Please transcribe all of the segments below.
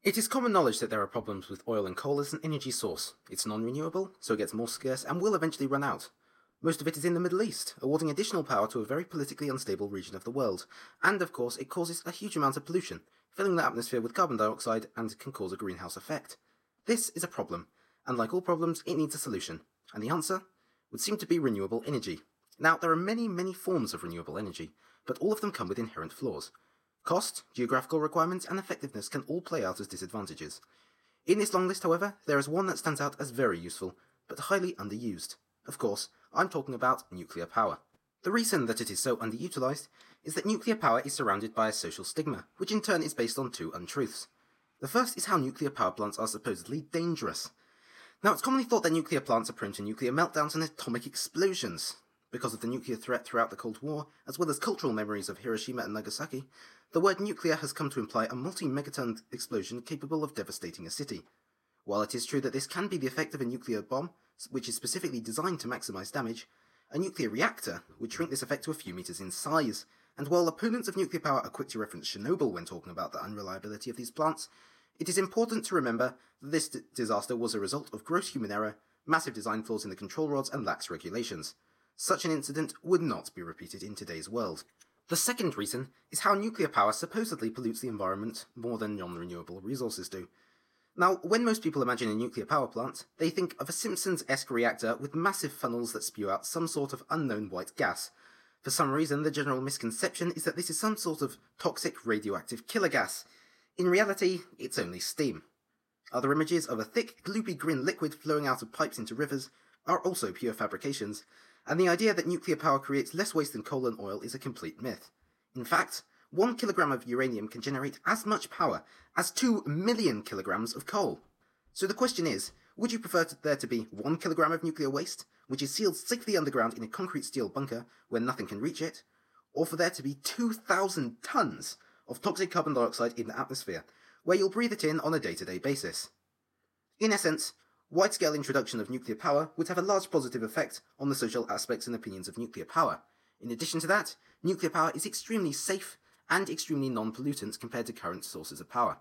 It is common knowledge that there are problems with oil and coal as an energy source. It's non-renewable, so it gets more scarce and will eventually run out. Most of it is in the Middle East, awarding additional power to a very politically unstable region of the world. And of course, it causes a huge amount of pollution, filling the atmosphere with carbon dioxide and can cause a greenhouse effect. This is a problem, and like all problems, it needs a solution. And the answer would seem to be renewable energy. Now, there are many forms of renewable energy, but all of them come with inherent flaws. Cost, geographical requirements, and effectiveness can all play out as disadvantages. In this long list, however, there is one that stands out as very useful, but highly underused. Of course, I'm talking about nuclear power. The reason that it is so underutilised is that nuclear power is surrounded by a social stigma, which in turn is based on two untruths. The first is how nuclear power plants are supposedly dangerous. Now, it's commonly thought that nuclear plants are prone to nuclear meltdowns and atomic explosions. Because of the nuclear threat throughout the Cold War, as well as cultural memories of Hiroshima and Nagasaki, the word nuclear has come to imply a multi-megaton explosion capable of devastating a city. While it is true that this can be the effect of a nuclear bomb, which is specifically designed to maximize damage, a nuclear reactor would shrink this effect to a few meters in size. And while opponents of nuclear power are quick to reference Chernobyl when talking about the unreliability of these plants, it is important to remember that this disaster was a result of gross human error, massive design flaws in the control rods, and lax regulations. Such an incident would not be repeated in today's world. The second reason is how nuclear power supposedly pollutes the environment more than non-renewable resources do. Now, when most people imagine a nuclear power plant, they think of a Simpsons-esque reactor with massive funnels that spew out some sort of unknown white gas. For some reason, the general misconception is that this is some sort of toxic radioactive killer gas. In reality, it's only steam. Other images of a thick, gloopy green liquid flowing out of pipes into rivers are also pure fabrications, and the idea that nuclear power creates less waste than coal and oil is a complete myth. In fact, 1 kilogram of uranium can generate as much power as 2 million kilograms of coal. So the question is, would you prefer there to be 1 kilogram of nuclear waste, which is sealed safely underground in a concrete steel bunker where nothing can reach it, or for there to be 2,000 tons of toxic carbon dioxide in the atmosphere, where you'll breathe it in on a day-to-day basis? In essence, wide-scale introduction of nuclear power would have a large positive effect on the social aspects and opinions of nuclear power. In addition to that, nuclear power is extremely safe and extremely non-pollutant compared to current sources of power.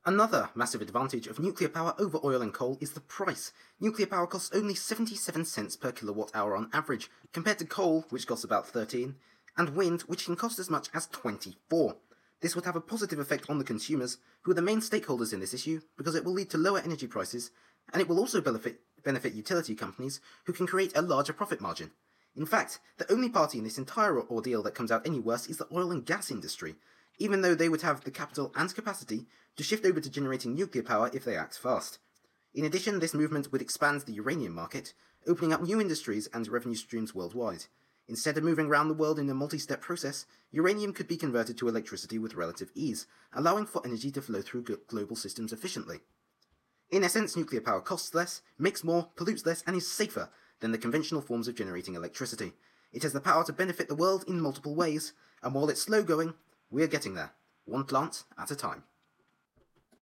Another massive advantage of nuclear power over oil and coal is the price. Nuclear power costs only 77 cents per kilowatt hour on average, compared to coal, which costs about 13, and wind, which can cost as much as 24. This would have a positive effect on the consumers, who are the main stakeholders in this issue, because it will lead to lower energy prices, and it will also benefit utility companies, who can create a larger profit margin. In fact, the only party in this entire ordeal that comes out any worse is the oil and gas industry, even though they would have the capital and capacity to shift over to generating nuclear power if they act fast. In addition, this movement would expand the uranium market, opening up new industries and revenue streams worldwide. Instead of moving around the world in a multi-step process, uranium could be converted to electricity with relative ease, allowing for energy to flow through global systems efficiently. In essence, nuclear power costs less, makes more, pollutes less, and is safer than the conventional forms of generating electricity. It has the power to benefit the world in multiple ways, and while it's slow going, we're getting there, one plant at a time.